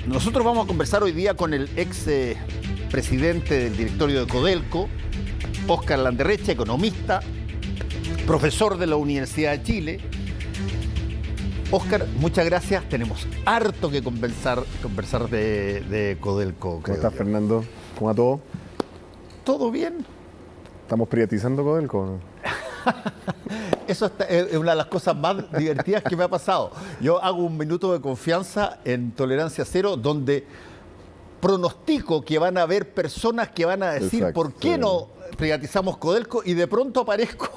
Nosotros vamos a conversar hoy día con el ex presidente del directorio de Codelco, Óscar Landerreche, economista, profesor de la Universidad de Chile. Óscar, muchas gracias. Tenemos harto que conversar de Codelco. ¿Cómo estás, Fernando? ¿Cómo va todo? ¿Todo bien? ¿Estamos privatizando Codelco? Eso es una de las cosas más divertidas que me ha pasado. Yo hago un minuto de confianza en Tolerancia Cero, donde pronostico que van a haber personas que van a decir por qué no privatizamos Codelco, y de pronto aparezco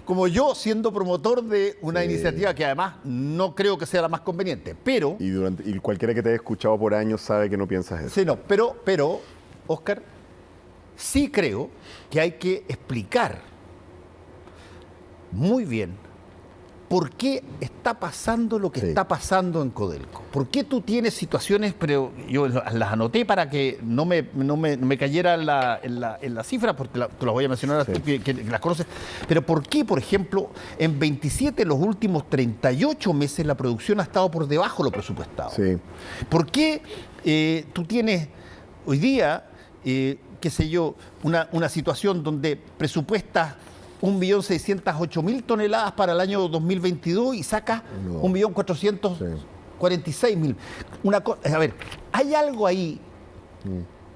como yo siendo promotor de una iniciativa que además no creo que sea la más conveniente. Pero Y cualquiera que te haya escuchado por años sabe que no piensas eso. Sí, no, pero Óscar, sí creo que hay que explicar muy bien por qué está pasando lo que está pasando en Codelco. ¿Por qué tú tienes situaciones, pero yo las anoté para que no me cayera en la cifra, porque te las voy a mencionar tú, que las conoces. Pero ¿por qué, por ejemplo, en 27 los últimos 38 meses la producción ha estado por debajo de lo presupuestado? Sí. ¿Por qué tú tienes hoy día, qué sé yo, una situación donde presupuestas 1.608.000 toneladas para el año 2022 y sacas 1.446.000? A ver, hay algo ahí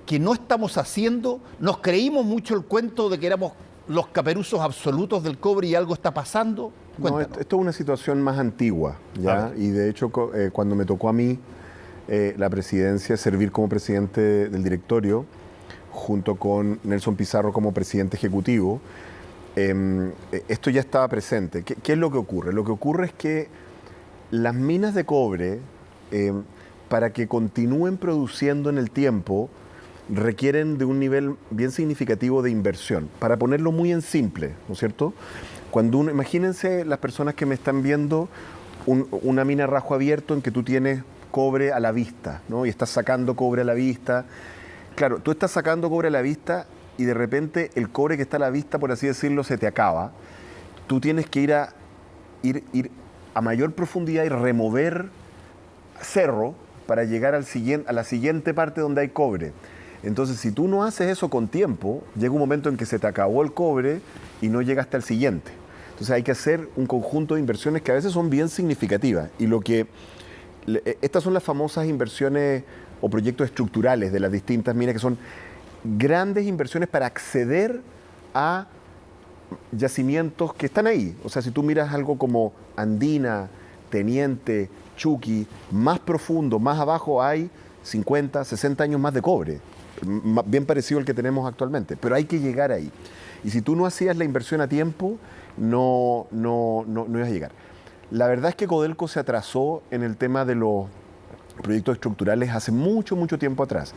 que no estamos haciendo. Nos creímos mucho el cuento de que éramos los caperuzos absolutos del cobre y algo está pasando. No, esto es una situación más antigua, ¿ya? Y de hecho, cuando me tocó a mí la presidencia, servir como presidente del directorio, junto con Nelson Pizarro como presidente ejecutivo, esto ya estaba presente. ¿Qué es lo que ocurre? Lo que ocurre es que las minas de cobre, para que continúen produciendo en el tiempo, requieren de un nivel bien significativo de inversión. Para ponerlo muy en simple, ¿no es cierto? Imagínense las personas que me están viendo una mina a rajo abierto en que tú tienes cobre a la vista, ¿no? Y estás sacando cobre a la vista. Claro, tú estás sacando cobre a la vista y de repente el cobre que está a la vista, por así decirlo, se te acaba. Tú tienes que ir a mayor profundidad y remover cerro para llegar a la siguiente parte donde hay cobre. Entonces, si tú no haces eso con tiempo, llega un momento en que se te acabó el cobre y no llegaste al siguiente. Entonces hay que hacer un conjunto de inversiones que a veces son bien significativas. Y estas son las famosas inversiones o proyectos estructurales de las distintas minas, que son grandes inversiones para acceder a yacimientos que están ahí. O sea, si tú miras algo como Andina, Teniente, Chuqui, más profundo, más abajo hay 50, 60 años más de cobre, bien parecido al que tenemos actualmente, pero hay que llegar ahí. Y si tú no hacías la inversión a tiempo, no ibas a llegar. La verdad es que Codelco se atrasó en el tema de los proyectos estructurales hace mucho, mucho tiempo atrás.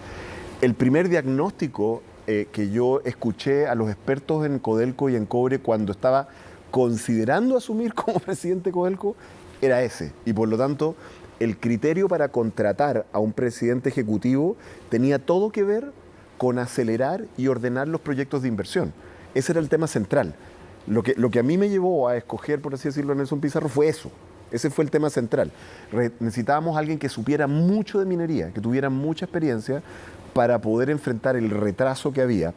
El primer diagnóstico que yo escuché a los expertos en Codelco y en cobre cuando estaba considerando asumir como presidente de Codelco era ese. Y por lo tanto, el criterio para contratar a un presidente ejecutivo tenía todo que ver con acelerar y ordenar los proyectos de inversión. Ese era el tema central. Lo que a mí me llevó a escoger, por así decirlo, a Nelson Pizarro fue eso. Ese fue el tema central. Necesitábamos a alguien que supiera mucho de minería, que tuviera mucha experiencia para poder enfrentar el retraso que había.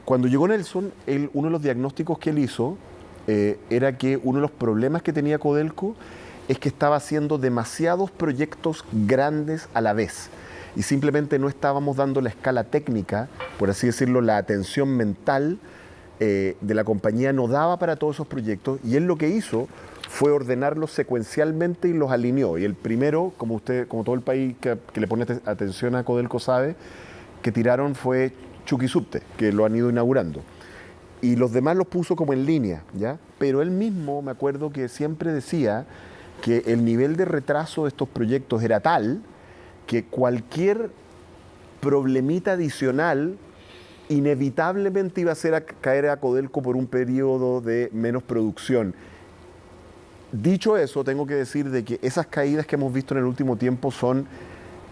Cuando llegó Nelson, uno de los diagnósticos que él hizo era que uno de los problemas que tenía Codelco es que estaba haciendo demasiados proyectos grandes a la vez y simplemente no estábamos dando la escala técnica, por así decirlo, la atención mental de la compañía no daba para todos esos proyectos, y él lo que hizo fue ordenarlos secuencialmente y los alineó. Y el primero, como todo el país que le pone atención a Codelco sabe, que tiraron fue Chuquicupte, que lo han ido inaugurando. Y los demás los puso como en línea, ¿ya? Pero él mismo, me acuerdo que siempre decía que el nivel de retraso de estos proyectos era tal que cualquier problemita adicional inevitablemente iba a hacer caer a Codelco por un periodo de menos producción. Dicho eso, tengo que decir de que esas caídas que hemos visto en el último tiempo son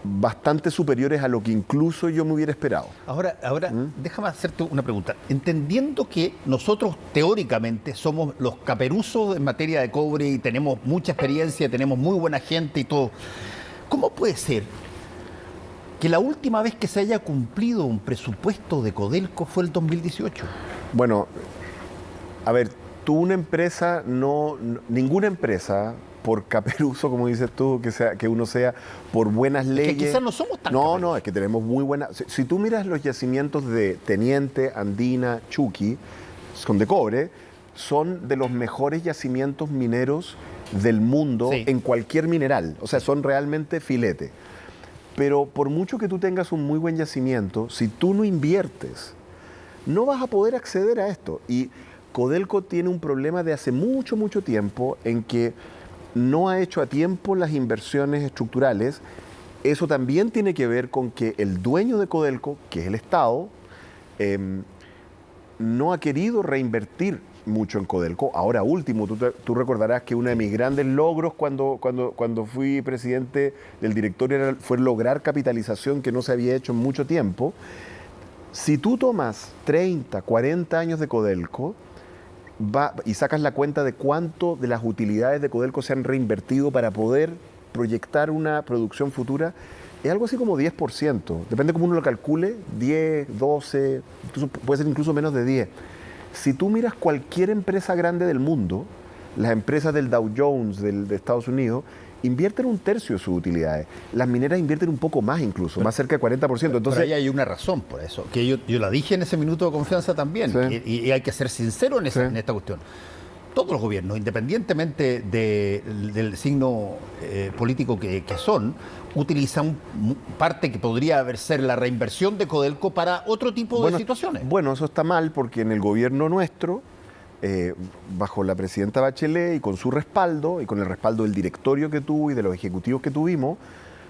bastante superiores a lo que incluso yo me hubiera esperado. Ahora, déjame hacerte una pregunta. Entendiendo que nosotros teóricamente somos los caperuzos en materia de cobre y tenemos mucha experiencia, tenemos muy buena gente y todo, ¿cómo puede ser que la última vez que se haya cumplido un presupuesto de Codelco fue el 2018. Bueno, a ver, ninguna empresa, por caperuso, como dices tú, que uno sea, por buenas leyes... Es que quizás no somos tan caperusos. No, es que tenemos muy buenas... Si tú miras los yacimientos de Teniente, Andina, Chuqui, son de cobre, son de los mejores yacimientos mineros del mundo en cualquier mineral. O sea, son realmente filete. Pero por mucho que tú tengas un muy buen yacimiento, si tú no inviertes, no vas a poder acceder a esto. Y Codelco tiene un problema de hace mucho, mucho tiempo en que no ha hecho a tiempo las inversiones estructurales. Eso también tiene que ver con que el dueño de Codelco, que es el Estado, no ha querido reinvertir mucho en Codelco. Ahora último, tú recordarás que uno de mis grandes logros cuando fui presidente del directorio fue lograr capitalización que no se había hecho en mucho tiempo. Si tú tomas 30, 40 años de Codelco y sacas la cuenta de cuánto de las utilidades de Codelco se han reinvertido para poder proyectar una producción futura, es algo así como 10%. Depende cómo uno lo calcule, 10, 12, puede ser incluso menos de 10. Si tú miras cualquier empresa grande del mundo, las empresas del Dow Jones de Estados Unidos, invierten un tercio de sus utilidades. Las mineras invierten un poco más incluso, más cerca del 40%. Entonces, ahí hay una razón por eso, que yo la dije en ese minuto de confianza también, sí. y hay que ser sincero en esta cuestión. Todos los gobiernos, independientemente del signo político que son, utilizan parte que podría ser la reinversión de Codelco para otro tipo de situaciones. Bueno, eso está mal porque en el gobierno nuestro, bajo la presidenta Bachelet y con su respaldo y con el respaldo del directorio que tuvo y de los ejecutivos que tuvimos,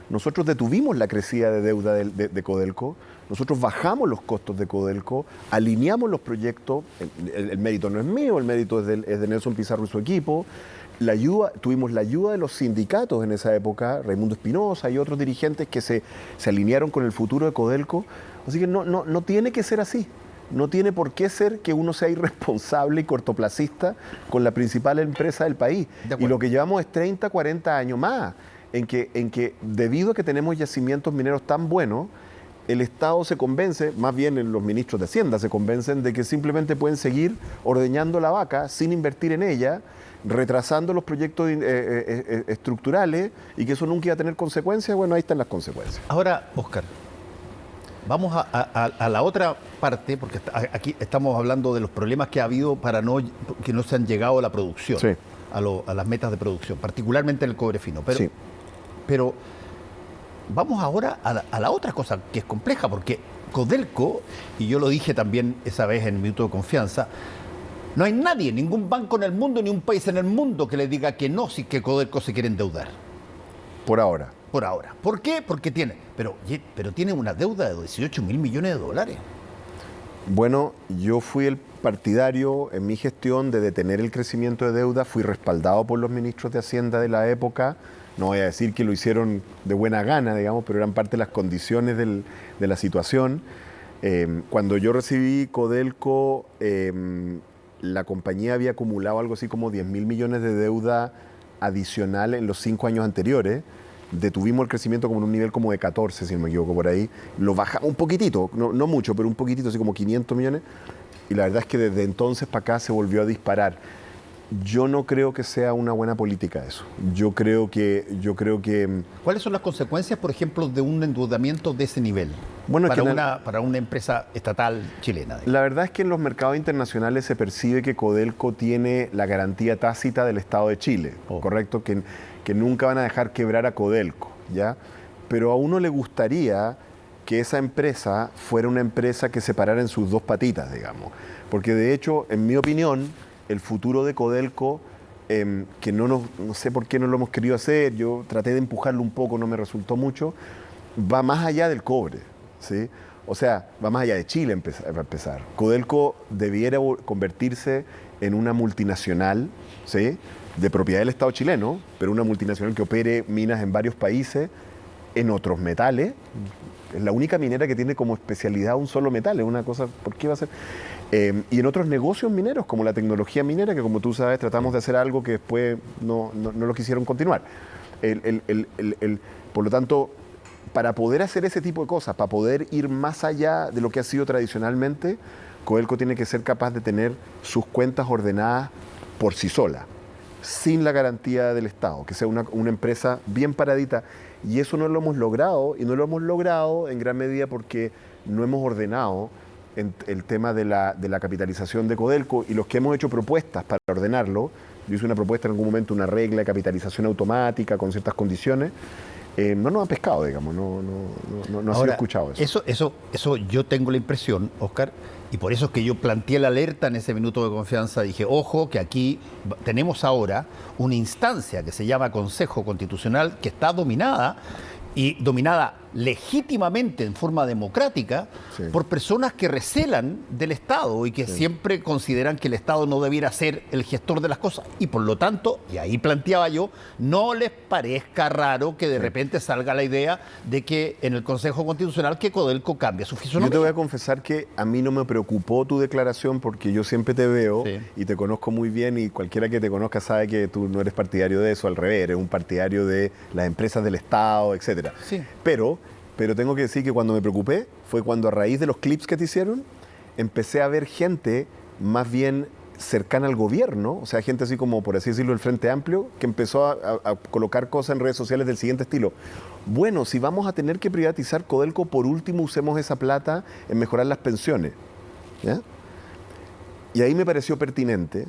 nosotros detuvimos la crecida de deuda de Codelco, nosotros bajamos los costos de Codelco, alineamos los proyectos, el mérito no es mío, el mérito es de Nelson Pizarro y su equipo, tuvimos la ayuda de los sindicatos en esa época, Raimundo Espinosa y otros dirigentes que se alinearon con el futuro de Codelco, así que no tiene que ser así. No tiene por qué ser que uno sea irresponsable y cortoplacista con la principal empresa del país. Y lo que llevamos es 30, 40 años más en que debido a que tenemos yacimientos mineros tan buenos, el Estado se convence, más bien los ministros de Hacienda se convencen de que simplemente pueden seguir ordeñando la vaca sin invertir en ella, retrasando los proyectos estructurales y que eso nunca iba a tener consecuencias. Bueno, ahí están las consecuencias. Ahora, Óscar, vamos a la otra parte, porque aquí estamos hablando de los problemas que ha habido que no se han llegado a la producción, sí, a las metas de producción, particularmente en el cobre fino. Pero vamos ahora a la otra cosa que es compleja, porque Codelco, y yo lo dije también esa vez en el minuto de confianza, no hay nadie, ningún banco en el mundo, ni un país en el mundo que le diga que no si que Codelco se quiere endeudar. Por ahora. ¿Por qué? Porque pero tiene una deuda de 18.000 millones de dólares. Bueno, yo fui el partidario en mi gestión de detener el crecimiento de deuda, fui respaldado por los ministros de Hacienda de la época, no voy a decir que lo hicieron de buena gana, digamos, pero eran parte de las condiciones de la situación. Cuando yo recibí Codelco, la compañía había acumulado algo así como 10.000 millones de deuda adicional en los 5 años anteriores. Detuvimos el crecimiento como en un nivel como de 14, si no me equivoco, por ahí. Lo bajamos un poquitito, no mucho, pero un poquitito, así como 500 millones. Y la verdad es que desde entonces para acá se volvió a disparar. Yo no creo que sea una buena política eso. Yo creo que... ¿Cuáles son las consecuencias, por ejemplo, de un endeudamiento de ese nivel? Bueno, para una empresa estatal chilena. La verdad es que en los mercados internacionales se percibe que Codelco tiene la garantía tácita del Estado de Chile, ¿correcto? Que nunca van a dejar quebrar a Codelco, ¿ya? Pero a uno le gustaría que esa empresa fuera una empresa que se parara en sus dos patitas, digamos. Porque de hecho, en mi opinión, el futuro de Codelco, que no sé por qué no lo hemos querido hacer, yo traté de empujarlo un poco, no me resultó mucho, va más allá del cobre, ¿sí? O sea, va más allá de Chile para empezar. Codelco debiera convertirse en una multinacional, ¿sí?, de propiedad del Estado chileno, pero una multinacional que opere minas en varios países, en otros metales. Es la única minera que tiene como especialidad un solo metal, es una cosa, ¿por qué va a ser? Y en otros negocios mineros, como la tecnología minera, que como tú sabes, tratamos de hacer algo que después no lo quisieron continuar. Por lo tanto, para poder hacer ese tipo de cosas, para poder ir más allá de lo que ha sido tradicionalmente, Codelco tiene que ser capaz de tener sus cuentas ordenadas por sí sola, sin la garantía del Estado, que sea una empresa bien paradita. Y eso no lo hemos logrado, y no lo hemos logrado en gran medida porque no hemos ordenado el tema de la capitalización de Codelco, y los que hemos hecho propuestas para ordenarlo, yo hice una propuesta en algún momento, una regla de capitalización automática con ciertas condiciones, no nos han pescado, digamos, no ha sido escuchado eso. Eso yo tengo la impresión, Óscar, y por eso es que yo planteé la alerta en ese minuto de confianza. Dije, ojo, que aquí tenemos ahora una instancia que se llama Consejo Constitucional, que está dominada legítimamente en forma democrática, sí, por personas que recelan del Estado y que sí, siempre consideran que el Estado no debiera ser el gestor de las cosas. Y por lo tanto, y ahí planteaba yo, no les parezca raro que de repente salga la idea de que en el Consejo Constitucional que Codelco cambie su fisonomía. Yo te voy a confesar que a mí no me preocupó tu declaración porque yo siempre te veo, sí, y te conozco muy bien, y cualquiera que te conozca sabe que tú no eres partidario de eso, al revés, eres un partidario de las empresas del Estado, etcétera. Sí. Pero tengo que decir que cuando me preocupé fue cuando, a raíz de los clips que te hicieron, empecé a ver gente más bien cercana al gobierno, o sea, gente así como, por así decirlo, el Frente Amplio, que empezó a colocar cosas en redes sociales del siguiente estilo. Bueno, si vamos a tener que privatizar Codelco, por último usemos esa plata en mejorar las pensiones, ¿ya? Y ahí me pareció pertinente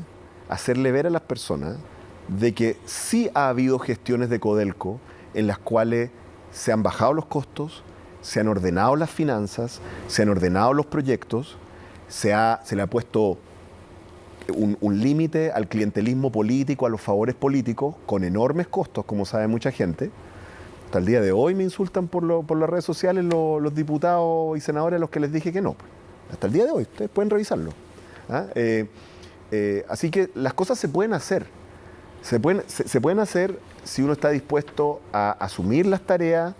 hacerle ver a las personas de que sí ha habido gestiones de Codelco en las cuales se han bajado los costos, se han ordenado las finanzas, se han ordenado los proyectos, se le ha puesto un límite al clientelismo político, a los favores políticos, con enormes costos, como sabe mucha gente. Hasta el día de hoy me insultan por las redes sociales los diputados y senadores a los que les dije que no. Hasta el día de hoy, ustedes pueden revisarlo. ¿Ah? Así que las cosas se pueden hacer. Se pueden hacer si uno está dispuesto a asumir las tareas.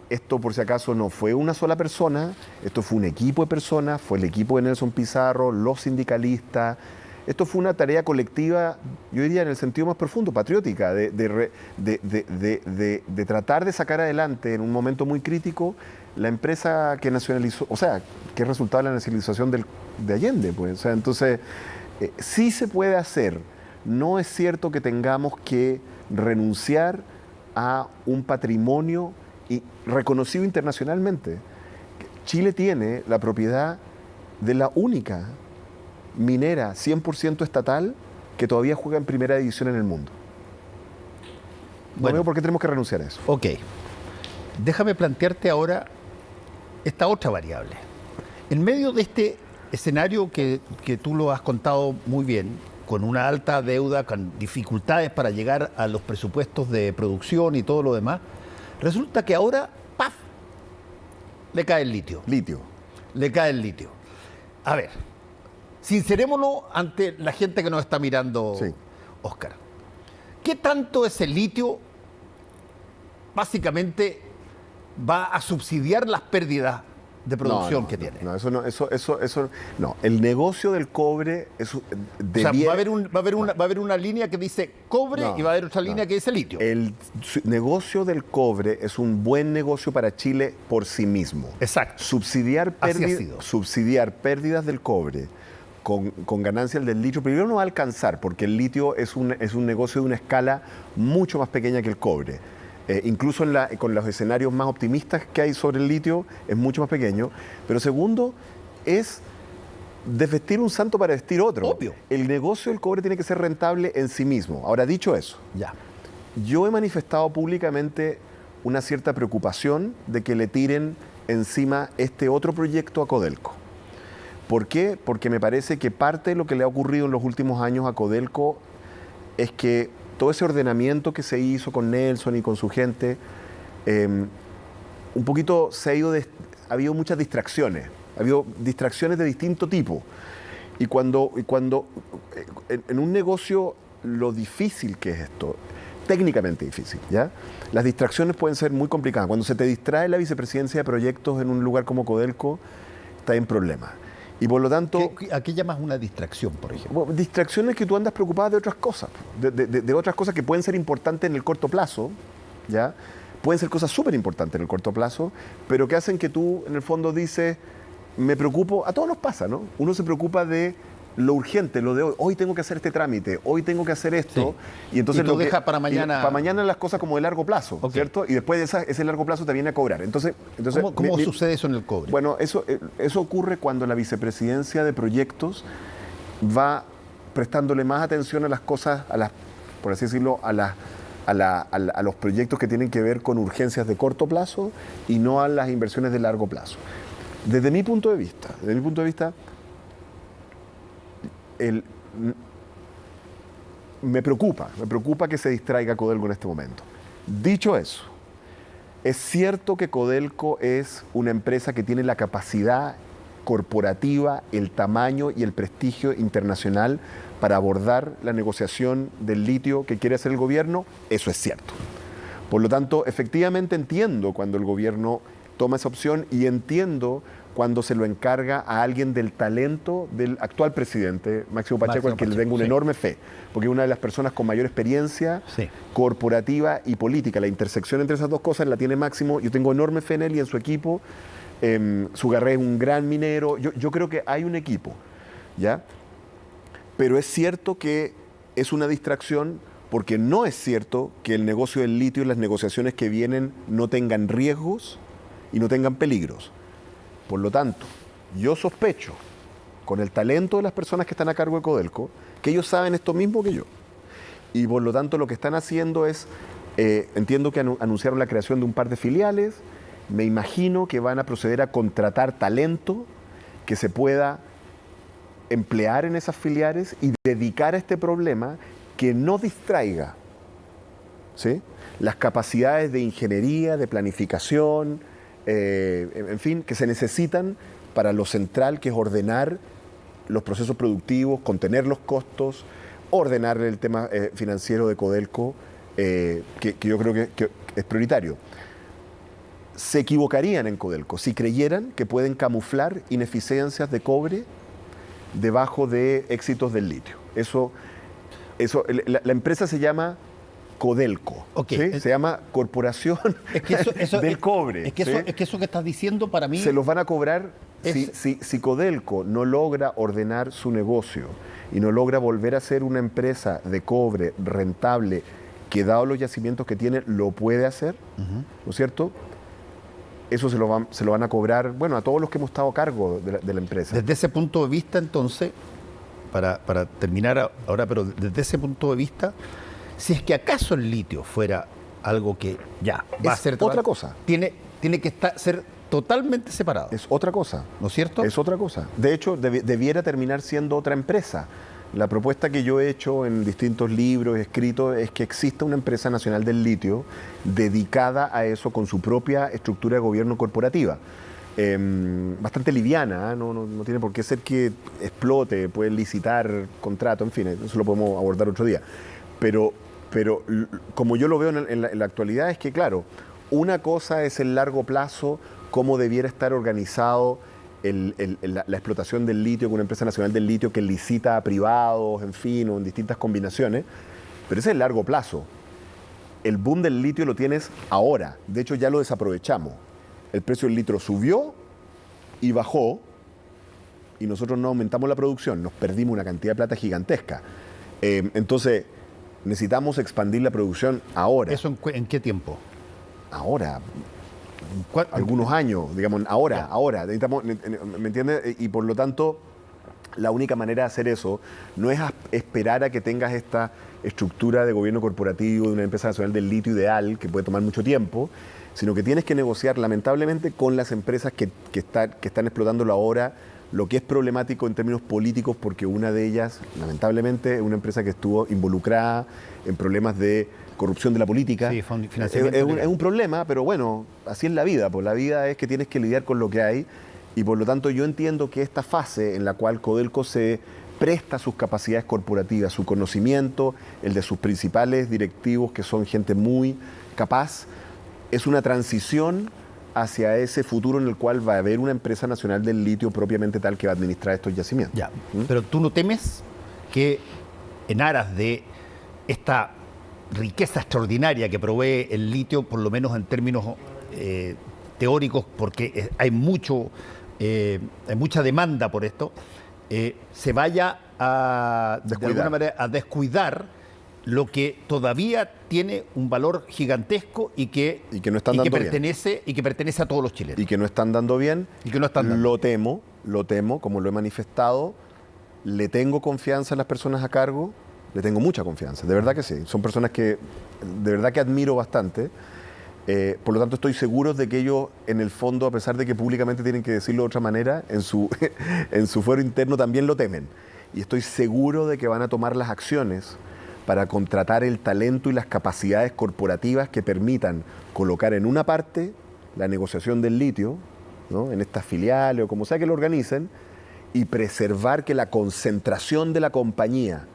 Esto, por si acaso, no fue una sola persona, esto fue un equipo de personas, fue el equipo de Nelson Pizarro, los sindicalistas. Esto fue una tarea colectiva, yo diría en el sentido más profundo, patriótica, de tratar de sacar adelante en un momento muy crítico la empresa que nacionalizó, o sea, que es resultado de la nacionalización de Allende. Pues. O sea, entonces, sí se puede hacer. No es cierto que tengamos que renunciar a un patrimonio reconocido internacionalmente. Chile tiene la propiedad de la única minera 100% estatal que todavía juega en primera división en el mundo. No veo por qué tenemos que renunciar a eso. Ok. Déjame plantearte ahora esta otra variable. En medio de este escenario que tú lo has contado muy bien, con una alta deuda, con dificultades para llegar a los presupuestos de producción y todo lo demás, resulta que ahora, ¡paf!, le cae el litio. Le cae el litio. A ver, sincerémonos ante la gente que nos está mirando, sí, Óscar. ¿Qué tanto ese litio básicamente va a subsidiar las pérdidas de producción que tiene? No, eso no. El negocio del cobre es, o sea, va a haber una línea que dice cobre y va a haber otra línea que dice litio. El negocio del cobre es un buen negocio para Chile por sí mismo. Exacto. Subsidiar pérdidas del cobre con ganancias del litio, primero no va a alcanzar, porque el litio es un negocio de una escala mucho más pequeña que el cobre. Incluso con los escenarios más optimistas que hay sobre el litio, es mucho más pequeño. Pero segundo, es desvestir un santo para vestir otro. Obvio. El negocio del cobre tiene que ser rentable en sí mismo. Ahora, dicho eso, yo he manifestado públicamente una cierta preocupación de que le tiren encima este otro proyecto a Codelco. ¿Por qué? Porque me parece que parte de lo que le ha ocurrido en los últimos años a Codelco es que todo ese ordenamiento que se hizo con Nelson y con su gente, un poquito ha habido muchas distracciones. Ha habido distracciones de distinto tipo. Y cuando en un negocio, lo difícil que es esto, técnicamente difícil, ¿ya? Las distracciones pueden ser muy complicadas. Cuando se te distrae la vicepresidencia de proyectos en un lugar como Codelco, está en problemas. Y por lo tanto... ¿A qué llamas una distracción, por ejemplo? Bueno, distracciones que tú andas preocupado de otras cosas, de otras cosas que pueden ser importantes en el corto plazo, ¿ya? pueden ser cosas súper importantes en el corto plazo, pero que hacen que tú, en el fondo, dices, me preocupo, a todos nos pasa, ¿no? Uno se preocupa de lo urgente, lo de hoy tengo que hacer este trámite, hoy tengo que hacer esto, sí. Y entonces y tú dejas para mañana. Para mañana las cosas como de largo plazo, okay. ¿cierto? Y después de ese largo plazo te viene a cobrar. Entonces ¿Cómo sucede eso en el cobre? Bueno, eso ocurre cuando la vicepresidencia de proyectos va prestándole más atención a las cosas, por así decirlo, a los proyectos que tienen que ver con urgencias de corto plazo y no a las inversiones de largo plazo. Desde mi punto de vista, me preocupa que se distraiga Codelco en este momento. Dicho eso, es cierto que Codelco es una empresa que tiene la capacidad corporativa, el tamaño y el prestigio internacional para abordar la negociación del litio que quiere hacer el gobierno. Eso es cierto. Por lo tanto, efectivamente entiendo cuando el gobierno toma esa opción y entiendo cuando se lo encarga a alguien del talento del actual presidente, Máximo Pacheco, al que le tengo una enorme fe, porque es una de las personas con mayor experiencia corporativa y política. La intersección entre esas dos cosas la tiene Máximo. Yo tengo enorme fe en él y en su equipo. Sugarré es un gran minero. Yo creo que hay un equipo, ¿ya? Pero es cierto que es una distracción porque no es cierto que el negocio del litio y las negociaciones que vienen no tengan riesgos y no tengan peligros. Por lo tanto, yo sospecho, con el talento de las personas que están a cargo de Codelco, que ellos saben esto mismo que yo. Y por lo tanto lo que están haciendo es, entiendo que anunciaron la creación de un par de filiales, me imagino que van a proceder a contratar talento que se pueda emplear en esas filiales y dedicar a este problema que no distraiga, ¿sí?, las capacidades de ingeniería, de planificación, en fin, que se necesitan para lo central, que es ordenar los procesos productivos, contener los costos, ordenar el tema financiero de Codelco, que yo creo que es prioritario. Se equivocarían en Codelco si creyeran que pueden camuflar ineficiencias de cobre debajo de éxitos del litio. La empresa se llama Codelco, okay. ¿sí? Se llama Corporación del Cobre. Es que eso que estás diciendo para mí... Se los van a cobrar si Codelco no logra ordenar su negocio y no logra volver a ser una empresa de cobre rentable que, dado los yacimientos que tiene, lo puede hacer, ¿no es cierto? Eso se lo van a cobrar, bueno, a todos los que hemos estado a cargo de la empresa. Desde ese punto de vista, entonces, para terminar ahora, pero desde ese punto de vista, si es que acaso el litio fuera algo que ya va a ser otra cosa, tiene que ser totalmente separado. Es otra cosa. ¿No es cierto? Es otra cosa. De hecho, debiera terminar siendo otra empresa. La propuesta que yo he hecho en distintos libros escritos es que exista una empresa nacional del litio dedicada a eso con su propia estructura de gobierno corporativa. Bastante liviana, ¿eh? No tiene por qué ser que explote, puede licitar contrato, en fin, eso lo podemos abordar otro día. Pero como yo lo veo en la actualidad es que, claro, una cosa es el largo plazo, cómo debiera estar organizado la explotación del litio con una empresa nacional del litio que licita a privados, en fin, o en distintas combinaciones, pero ese es el largo plazo. El boom del litio lo tienes ahora, de hecho ya lo desaprovechamos. El precio del litio subió y bajó y nosotros no aumentamos la producción, nos perdimos una cantidad de plata gigantesca. Entonces, necesitamos expandir la producción ahora. ¿Eso en qué tiempo? Ahora. Algunos años, digamos, ahora. Necesitamos, ¿me entiendes? Y por lo tanto, la única manera de hacer eso no es esperar a que tengas esta estructura de gobierno corporativo de una empresa nacional del litio ideal, que puede tomar mucho tiempo, sino que tienes que negociar lamentablemente con las empresas que están explotándolo ahora, lo que es problemático en términos políticos, porque una de ellas, lamentablemente, es una empresa que estuvo involucrada en problemas de corrupción de la política. Sí, financiamiento. Es un problema, pero bueno, así es la vida. Pues la vida es que tienes que lidiar con lo que hay y por lo tanto yo entiendo que esta fase en la cual Codelco se presta sus capacidades corporativas, su conocimiento, el de sus principales directivos, que son gente muy capaz, es una transición hacia ese futuro en el cual va a haber una empresa nacional del litio propiamente tal que va a administrar estos yacimientos. Ya. Pero tú no temes que en aras de esta riqueza extraordinaria que provee el litio, por lo menos en términos teóricos, porque hay mucha demanda por esto, se vaya de alguna manera a descuidar lo que todavía tiene un valor gigantesco y que pertenece a todos los chilenos. Y que no están dando bien. Y que no están dando. Lo temo, como lo he manifestado. Le tengo confianza a las personas a cargo. Le tengo mucha confianza, de verdad que sí. Son personas que de verdad que admiro bastante. Por lo tanto, estoy seguro de que ellos, en el fondo, a pesar de que públicamente tienen que decirlo de otra manera, en su fuero interno también lo temen. Y estoy seguro de que van a tomar las acciones para contratar el talento y las capacidades corporativas que permitan colocar en una parte la negociación del litio, ¿no?, en estas filiales o como sea que lo organicen, y preservar que la concentración de la compañía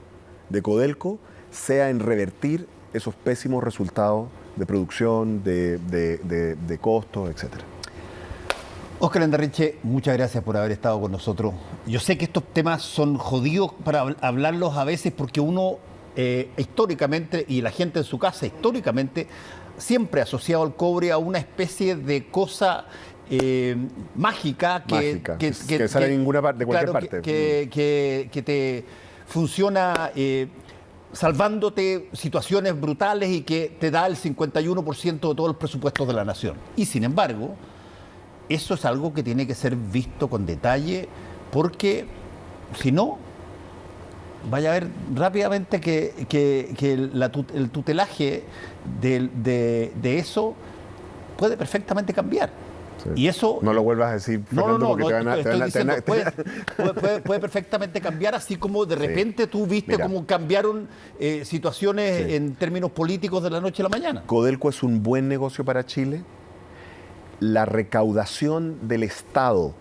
de Codelco sea en revertir esos pésimos resultados de producción, de costos, etc. Óscar Landerreche, muchas gracias por haber estado con nosotros. Yo sé que estos temas son jodidos para hablarlos a veces porque uno históricamente, y la gente en su casa históricamente, siempre ha asociado al cobre a una especie de cosa mágica que sale de ninguna parte, de cualquier parte. Que te funciona salvándote situaciones brutales y que te da el 51% de todos los presupuestos de la nación. Y sin embargo, eso es algo que tiene que ser visto con detalle, porque si no, vaya a ver rápidamente que el tutelaje de eso puede perfectamente cambiar. Sí. Y eso... No lo vuelvas a decir, Fernando, porque puede perfectamente cambiar, así como de repente tú viste cómo cambiaron situaciones en términos políticos de la noche a la mañana. Codelco es un buen negocio para Chile. La recaudación del Estado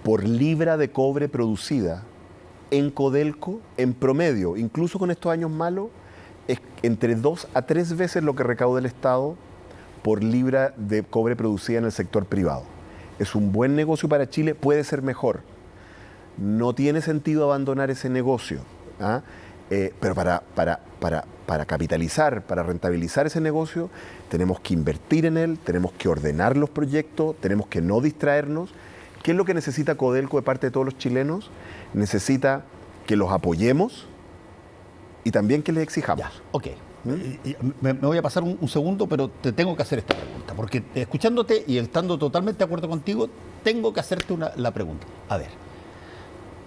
por libra de cobre producida en Codelco, en promedio, incluso con estos años malos, es entre 2 a 3 veces lo que recauda el Estado por libra de cobre producida en el sector privado. Es un buen negocio para Chile, puede ser mejor. No tiene sentido abandonar ese negocio, ¿ah? Pero para capitalizar, para rentabilizar ese negocio, tenemos que invertir en él, tenemos que ordenar los proyectos, tenemos que no distraernos. ¿Qué es lo que necesita Codelco de parte de todos los chilenos? Necesita que los apoyemos y también que les exijamos. Ya, ok. Me voy a pasar un segundo, pero te tengo que hacer esta pregunta, porque escuchándote y estando totalmente de acuerdo contigo, tengo que hacerte la pregunta. A ver,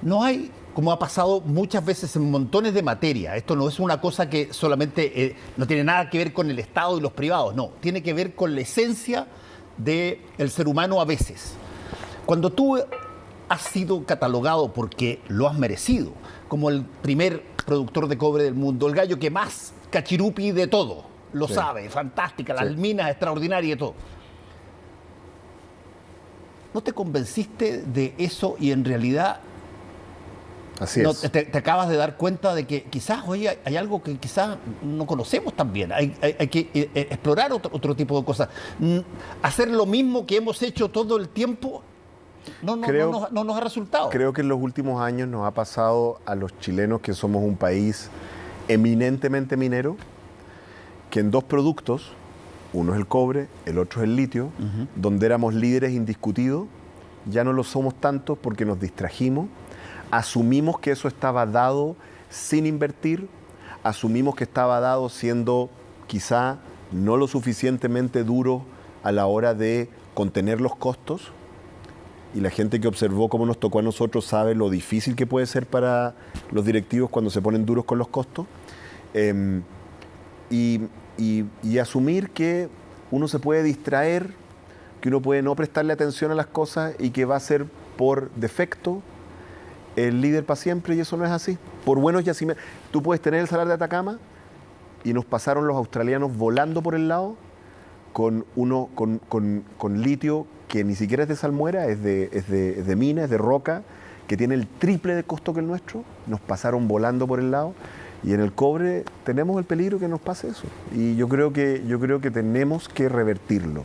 no hay, como ha pasado muchas veces en montones de materia, esto no es una cosa que solamente no tiene nada que ver con el Estado y los privados, no, tiene que ver con la esencia del ser humano a veces. Cuando tú has sido catalogado, porque lo has merecido, como el primer productor de cobre del mundo, el gallo que más cachirupi de todo, lo sabe, fantástica, las minas extraordinarias y todo. ¿No te convenciste de eso y en realidad Así es. Te acabas de dar cuenta de que quizás, oye, hay algo que quizás no conocemos tan bien? Hay que explorar otro tipo de cosas. Hacer lo mismo que hemos hecho todo el tiempo no nos ha resultado. Creo que en los últimos años nos ha pasado a los chilenos, que somos un país eminentemente minero, que en 2 productos, uno es el cobre, el otro es el litio, donde éramos líderes indiscutidos, ya no lo somos tanto porque nos distrajimos, asumimos que eso estaba dado sin invertir, asumimos que estaba dado siendo quizá no lo suficientemente duro a la hora de contener los costos, y la gente que observó cómo nos tocó a nosotros sabe lo difícil que puede ser para los directivos cuando se ponen duros con los costos, y asumir que uno se puede distraer, que uno puede no prestarle atención a las cosas y que va a ser por defecto el líder para siempre, y eso no es así. Por buenos yacimientos, tú puedes tener el Salar de Atacama y nos pasaron los australianos volando por el lado con litio que ni siquiera es de salmuera, es de mina, es de roca, que tiene el triple de costo que el nuestro. Nos pasaron volando por el lado, y en el cobre tenemos el peligro que nos pase eso. Y yo creo que tenemos que revertirlo.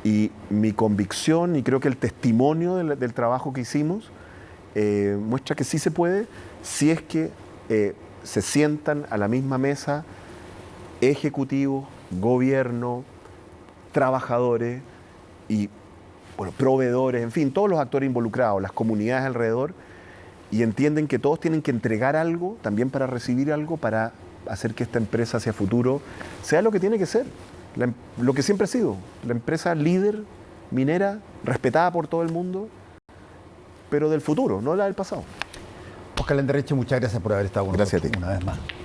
Y mi convicción, y creo que el testimonio del trabajo que hicimos, muestra que sí se puede, si es que se sientan a la misma mesa ejecutivo, gobierno, trabajadores y bueno, proveedores, en fin, todos los actores involucrados, las comunidades alrededor, y entienden que todos tienen que entregar algo, también para recibir algo, para hacer que esta empresa hacia futuro sea lo que tiene que ser, lo que siempre ha sido, la empresa líder minera, respetada por todo el mundo, pero del futuro, no la del pasado. Óscar Landerreche, muchas gracias por haber estado con Gracias nosotros a ti. una vez más.